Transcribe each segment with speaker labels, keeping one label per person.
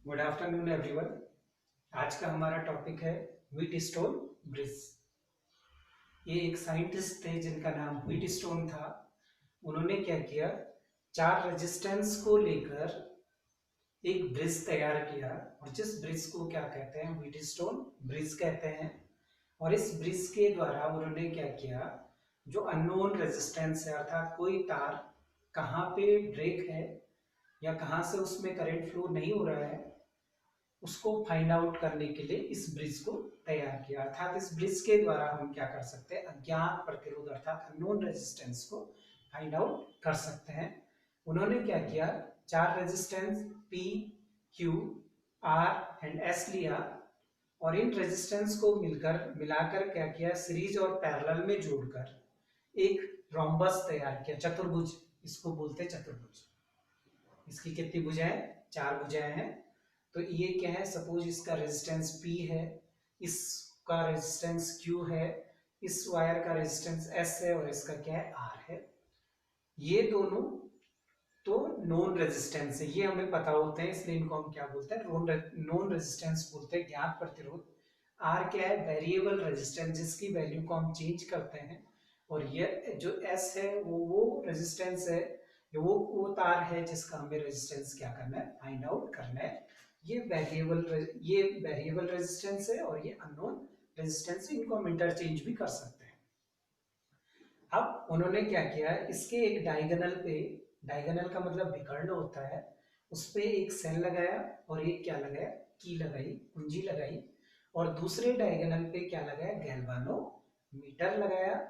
Speaker 1: Good afternoon everyone. आज का हमारा टॉपिक है व्हीटस्टोन ब्रिज। ये एक साइंटिस्ट थे जिनका नाम व्हीटस्टोन था। उन्होंने क्या किया, चार रेजिस्टेंस को लेकर एक ब्रिज तैयार किया, और जिस ब्रिज को क्या कहते हैं, व्हीटस्टोन ब्रिज कहते हैं। और इस ब्रिज के द्वारा उन्होंने क्या किया, जो अननोन रेजिस्टेंस है, अर्थात कोई तार कहाँ पे ब्रेक है या कहाँ से उसमें करंट फ्लो नहीं हो रहा है, उसको फाइंड आउट करने के लिए इस ब्रिज को तैयार किया। अर्थात इस ब्रिज के द्वारा हम क्या कर सकते हैं, अज्ञात प्रतिरोध अर्थात अननोन रेजिस्टेंस को फाइंड आउट कर सकते हैं। उन्होंने क्या किया, चार resistance P, Q, R and S लिया, और इन रेजिस्टेंस को मिलाकर क्या किया, सीरीज और पैरेलल में जोड़कर एक रोम्बस तैयार किया, चतुर्भुज। इसको बोलते हैं चतुर्भुज। इसकी कितनी भुजाएं, चार भुजाएं हैं। तो ये क्या है, सपोज इसका रेजिस्टेंस P है, इसका रेजिस्टेंस Q है, इस वायर का रेजिस्टेंस S है, और इसका क्या है, R है। ये दोनों तो नॉन रेजिस्टेंस है, ये हमें पता होते हैं, इसलिए इनको हम क्या बोलते हैं, नॉन रेजिस्टेंस बोलते हैं, ज्ञात प्रतिरोध। R क्या है, वेरिएबल रेजिस्टेंस, जिसकी वैल्यू को हम चेंज करते हैं। और ये जो S है वो रेजिस्टेंस है, वो तार है जिसका हमें रेजिस्टेंस क्या करना है, फाइंड आउट करना है। ये वेरिएबल रेजिस्टेंस है और ये अननोन रेजिस्टेंस है, इनको हम इंटरचेंज भी कर सकते हैं। अब उन्होंने क्या किया, इसके एक डायगोनल पे, डायगोनल का मतलब विकर्ण होता है, उस पे एक सेल लगाया, और एक क्या लगाया, की लगाई, कुंजी लगाई, और दूसरे डायगोनल पे क्या लगाया, गैल्वानोमीटर लगाया।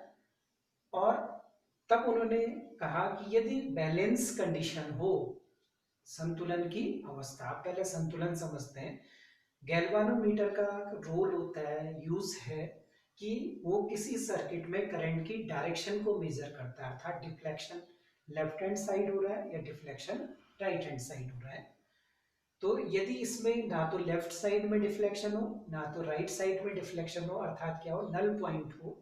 Speaker 1: और तब उन्होंने कहा कि यदि बैलेंस कंडीशन हो, संतुलन की अवस्था, आप पहले संतुलन समझते हैं। गैल्वानोमीटर का रोल होता है, यूज है कि वो किसी सर्किट में करंट की डायरेक्शन को मेजर करता है, अर्थात डिफ्लेक्शन लेफ्ट हैंड साइड हो रहा है या डिफ्लेक्शन राइट हैंड साइड हो रहा है। तो यदि इसमें ना तो लेफ्ट साइड में डिफ्लेक्शन हो, ना तो राइट साइड में डिफ्लेक्शन हो, अर्थात क्या हो, नल पॉइंट हो,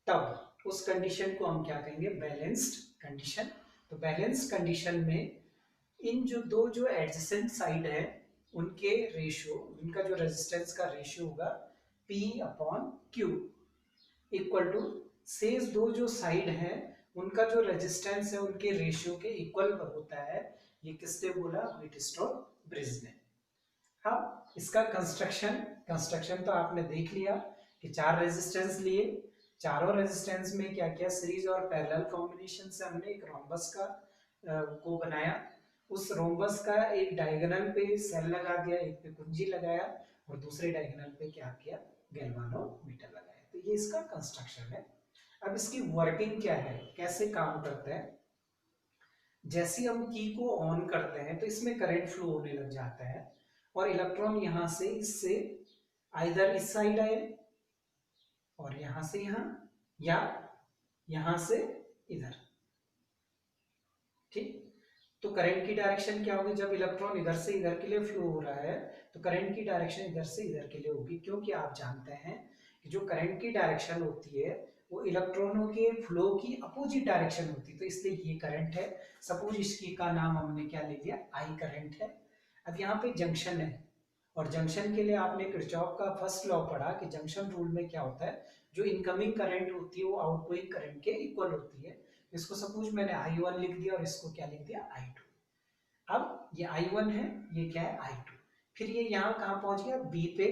Speaker 1: तब उस कंडीशन को हम क्या कहेंगे, बैलेंस्ड कंडीशन। तो बैलेंस कंडीशन में इन जो एडजेसेंट साइड है, उनके रेशियो, उनका जो रेजिस्टेंस का रेशियो होगा P/Q इक्वल टू, शेष दो जो साइड है उनका जो रेजिस्टेंस है उनके रेशियो के इक्वल होता है। ये किसने बोला, व्हीटस्टोन ब्रिज ने। अब इसका कंस्ट्रक्शन कंस्ट्रक्शन तो आपने देख लिया कि चार रेजिस्टेंस लिए, चारों रेजिस्टेंस में क्या किया, सीरीज और पैरेलल कॉम्बिनेशन से हमने एक रोम्बस का को बनाया। उस रोम्बस का एक डायगोनल पे सेल लगा दिया, एक पे कुंजी लगाया, और दूसरे डायगोनल पे क्या किया, गैल्वानोमीटर लगाया। तो ये इसका कंस्ट्रक्शन है। अब इसकी वर्किंग क्या है, कैसे काम करता है। जैसे हम की को ऑन करते हैं तो इसमें करंट फ्लो होने लग जाता है, और इलेक्ट्रॉन यहां से इससे आइदर इस साइड आए, और यहां से यहां, या यहां से इधर। ठीक। तो करंट की डायरेक्शन क्या होगी, जब इलेक्ट्रॉन इधर से इधर के लिए फ्लो हो रहा है तो करंट की डायरेक्शन इधर से इधर के लिए होगी, क्योंकि आप जानते हैं कि जो करंट की डायरेक्शन होती है वो इलेक्ट्रॉनों के फ्लो की अपोजिट डायरेक्शन होती है। तो इसलिए ये करंट है, सपोज इसकी का नाम हमने क्या ले लिया, आई करंट है। अब यहाँ पे जंक्शन है, और जंक्शन के लिए आपने किरचॉफ का फर्स्ट लॉ पढ़ा कि जंक्शन रूल में क्या होता है, जो इनकमिंग करंट होती है वो आउटगोइंग करंट के इक्वल होती है। इसको सपोज मैंने I1 लिख दिया, और इसको क्या लिख दिया, I2। अब ये I1 है, ये क्या है, I2। फिर ये यहाँ कहाँ पहुंच गया, B पे।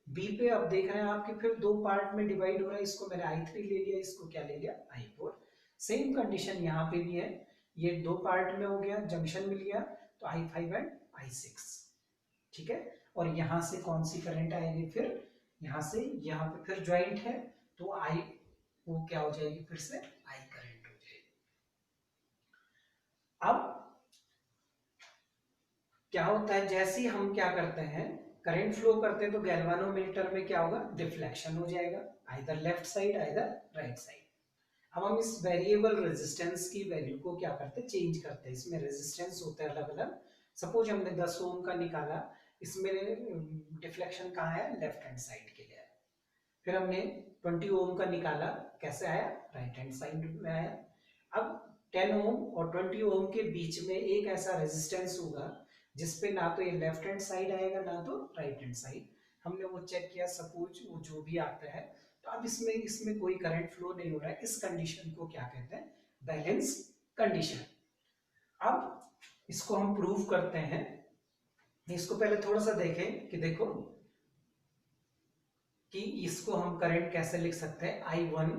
Speaker 1: B पे अब देख रहे हैं आपके फिर दो पार्ट में डिवाइड हो रहा है, इसको मैंने I3 ले लिया, इसको क्या ले लिया, I4। सेम कंडीशन यहाँ पे भी है, ये दो पार्ट में हो गया, जंक्शन मिल गया, तो I5 एंड I6। ठीक है। और यहां से कौन सी करंट आएगी, फिर यहां से यहाँ पे फिर ज्वाइंट है, तो I वो क्या हो जाएगी, फिर से I करंट हो जाएगी। अब क्या होता है, जैसे ही हम क्या करते हैं, करंट फ्लो करते हैं, तो गैल्वानोमीटर में क्या होगा, डिफ्लेक्शन हो जाएगा, either left side either right side. अब हम इस वेरिएबल रेजिस्टेंस की वैल्यू को क्या करते हैं, चेंज करते हैं। इसमें रेजिस्टेंस होते हैं अलग अलग। सपोज हमने 10 ओम का निकाला, इसमें डिफ्लेक्शन कहाँ है, लेफ्ट हैंड साइड के लिए है। फिर हमने 20 ओम का निकाला, कैसे आया, राइट हैंड साइड में आया। अब 10 ओम और 20 ओम के बीच में एक ऐसा रेजिस्टेंस होगा जिसपे ना तो ये लेफ्ट हैंड साइड आएगा ना तो राइट हैंड साइड। हमने वो चेक किया, सपोज वो जो भी आता है, तो अब इसमें इसमें कोई करंट फ्लो नहीं हो रहा है। इस कंडीशन को क्या कहते हैं? Balance condition. अब इसको हम प्रूव करते हैं। इसको पहले थोड़ा सा देखें कि देखो कि इसको हम करंट कैसे लिख सकते हैं। I1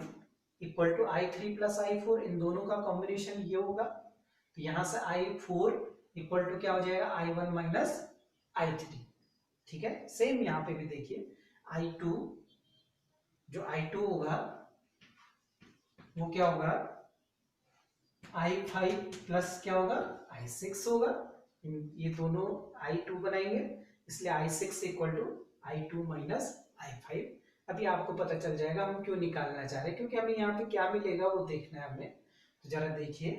Speaker 1: equal to I3 plus I4, इन दोनों का कॉम्बिनेशन ये होगा। तो यहां से I4 इक्वल टू क्या हो जाएगा? I1 minus I3। ठीक है, सेम यहां पे भी देखिए I2, जो I2 होगा वो क्या होगा? I5 प्लस क्या होगा? I6 होगा। ये दोनों I2 बनाएंगे, इसलिए I6 equal to I2 minus I5। अभी आपको पता चल जाएगा हम क्यों निकालना चाह रहे हैं, क्योंकि हमें यहाँ पे क्या मिलेगा वो देखना है हमें। तो जरा देखिए,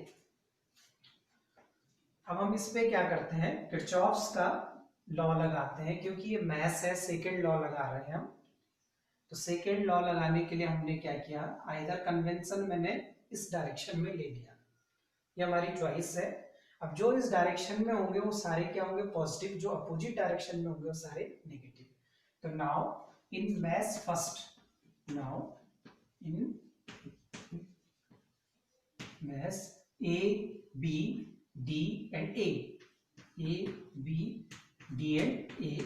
Speaker 1: अब हम इस पे क्या करते हैं, किरचॉफ्स का लॉ लगाते हैं, क्योंकि ये मैथ्स है, सेकेंड लॉ लगा रहे हैं हम। तो सेकेंड लॉ लगाने के लिए हमने क्या किया, आइदर कन्वेंशन मैंने इस डायरेक्शन में ले लिया, ये हमारी चॉइस है। अब जो इस डायरेक्शन में होंगे वो सारे क्या होंगे? पॉजिटिव। जो अपोजिट डायरेक्शन में होंगे वो सारे नेगेटिव। तो now in maths first, now in maths A, B, D and A, A, B, D and A,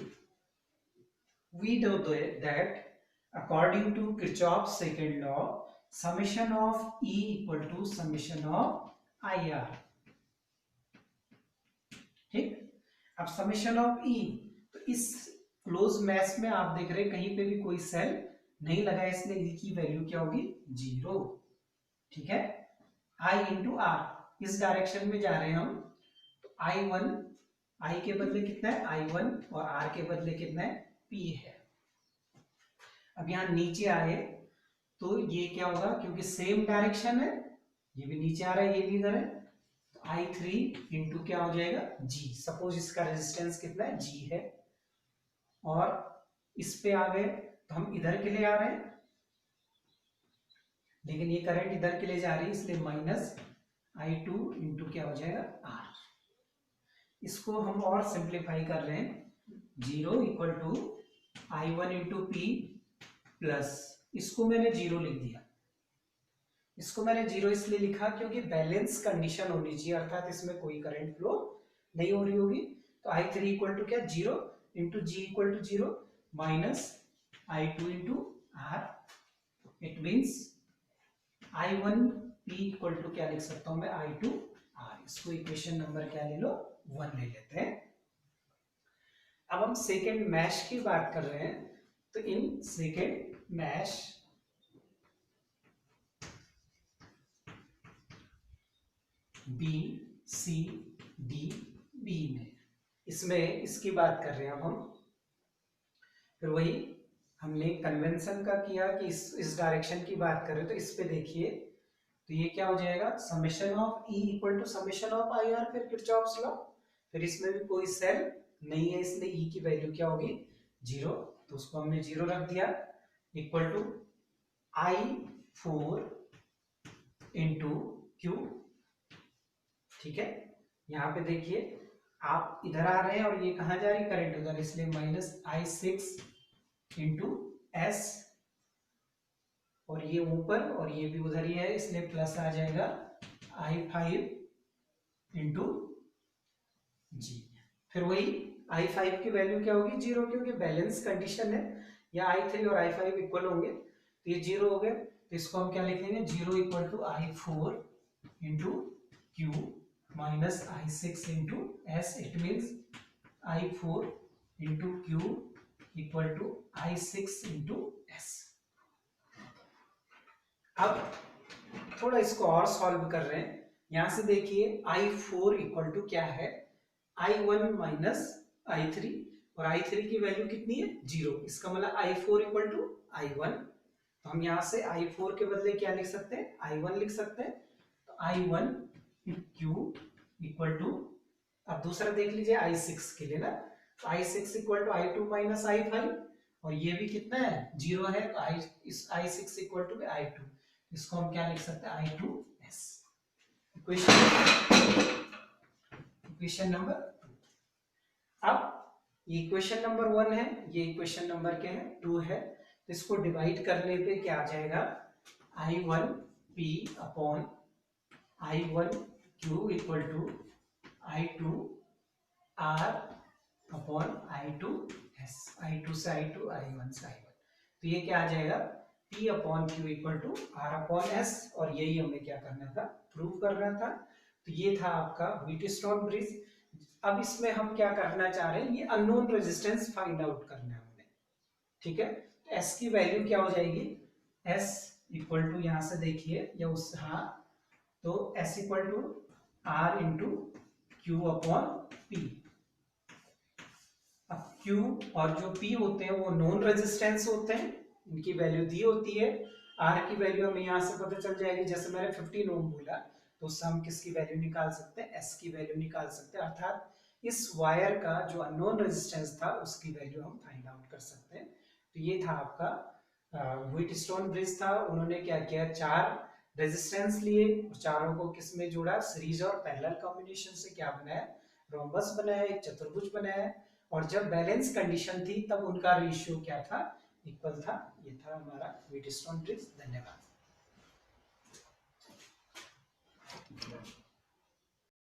Speaker 1: we know that according to Kirchhoff's second law, summation of E equal to summation of IR। ठीक, अब summation of ई, तो इस close maths में आप देख रहे हैं कहीं पे भी कोई सेल नहीं लगा है, इसलिए ई की वैल्यू क्या होगी? 0। ठीक है, आई इंटू आर, इस डायरेक्शन में जा रहे हैं हम, तो I1, आई के बदले कितना है? I1, और आर के बदले कितना है? P है। अब यहां नीचे आए तो ये क्या होगा, क्योंकि सेम डायरेक्शन है, ये भी नीचे आ रहा है, ये भी इधर है, तो I3 इंटू क्या हो जाएगा? G। सपोज इसका रेजिस्टेंस कितना है? G है, और इस पे आ गए तो हम इधर के लिए आ रहे हैं, लेकिन ये करंट इधर के लिए जा रही है, इसलिए माइनस I2 इंटू क्या हो जाएगा? R। इसको हम और सिंप्लीफाई कर रहे हैं, 0 equal to I1 into P plus, इसको मैंने 0 लिख दिया। इसको मैंने 0 इसलिए लिखा क्योंकि बैलेंस कंडीशन होनी चाहिए, अर्थात इसमें कोई करंट फ्लो नहीं हो रही होगी। तो I3 इक्वल टू क्या? 0 into G equal to 0 minus I2 into R। It means I1 P equal to क्या लिख सकता हूं मैं? I2 R। इसको इक्वेशन नंबर क्या ले लो? 1 ले लेते हैं। अब हम सेकेंड मैश की बात कर रहे हैं, तो in second mesh B, C, D, B में, इसमें इसकी बात कर रहे हैं अब हम। फिर वही हमने कन्वेंशन का किया कि इस डायरेक्शन की बात कर रहे हैं, तो इस पे देखिए, तो ये क्या हो जाएगा? Summation of E equal to summation of IR, फिर किरचॉफ्स लॉ। फिर इसमें भी कोई सेल नहीं है, इसलिए E की वैल्यू क्या होगी? 0। तो उसको हमने 0 रख दिया, equal to I4 into Q। ठीक है, यहाँ पे देखिए आप इधर आ रहे हैं और ये कहाँ जा रही है? करंट उधर, इसलिए माइनस I6 इंटू S, और ये ऊपर और ये भी उधर ही है, इसलिए प्लस आ जाएगा I5 इंटू G। फिर वही I5 की वैल्यू क्या होगी? 0, क्योंकि बैलेंस कंडीशन है, या I3 और I5 इक्वल होंगे, तो ये 0 हो गए। तो इसको हम क्या लिखेंगे? 0 equal to I4 into Q minus I6 into S। It means I4 into Q equal to I6 into S। अब थोड़ा इसको और सॉल्व कर रहे हैं। यहां से देखिए I4 इक्वल टू क्या है? I1 माइनस I3, और I3 की वैल्यू कितनी है? 0। इसका मतलब I4 इक्वल टू I1। तो हम यहां से I4 के बदले क्या लिख सकते हैं? I1 लिख सकते हैं। तो I1 Q इक्वल टू, अब दूसरा देख लीजिए I6 के लिए ना, तो I6 equal to I2 minus I5, और ये भी कितना है? 0 है, तो I6 इक्वल टू I2। इसको हम क्या लिख सकते हैं? I2S। Equation number 2। अब ये इक्वेशन नंबर 1 है, ये इक्वेशन नंबर क्या है 2 है, तो इसको डिवाइड करने पे क्या आ जाएगा I1P upon I1Q equal to I2R upon I2S, I2 से I2, I1 से I1, तो ये क्या आ जाएगा P upon Q equal to R upon S, और यही हमें क्या करना था प्रूव करना था। तो ये था आपका व्हीटस्टोन ब्रिज। अब इसमें हम क्या करना चाह रहे हैं, ये अननोन रेजिस्टेंस फाइंड आउट करना है हमें, ठीक है। तो S की वैल्यू क्या हो जाएगी, S इक्वल टू यहाँ से देखिए या उस, हाँ, तो S equal to R into Q upon P. अब Q और जो P होते हैं वो नॉन रेजिस्टेंस होते हैं, इनकी वैल्यू दी होती है। R की वैल्यू हमें यहाँ से पता चल जाएगी, जैसे मैंने 15 ओम बोला, तो उससे हम किसकी वैल्यू निकाल सकते हैं, S की वैल्यू निकाल सकते हैं, अर्थात इस वायर का जो अननोन रेजिस्टेंस था उसकी वैल्यू हम फाइंड आउट कर सकते हैं। तो ये था आपका व्हीटस्टोन ब्रिज था। उन्होंने क्या किया, 4 रेजिस्टेंस लिए और चारों को किस में जोड़ा, सीरीज और पैरेलल कॉम्बिनेशन से क्या बनाया, रोम्बस बनाया, एक चतुर्भुज बनाया, और जब बैलेंस कंडीशन थी तब उनका रेशियो क्या था, इक्वल था। ये था हमारा व्हीटस्टोन ब्रिज। धन्यवाद।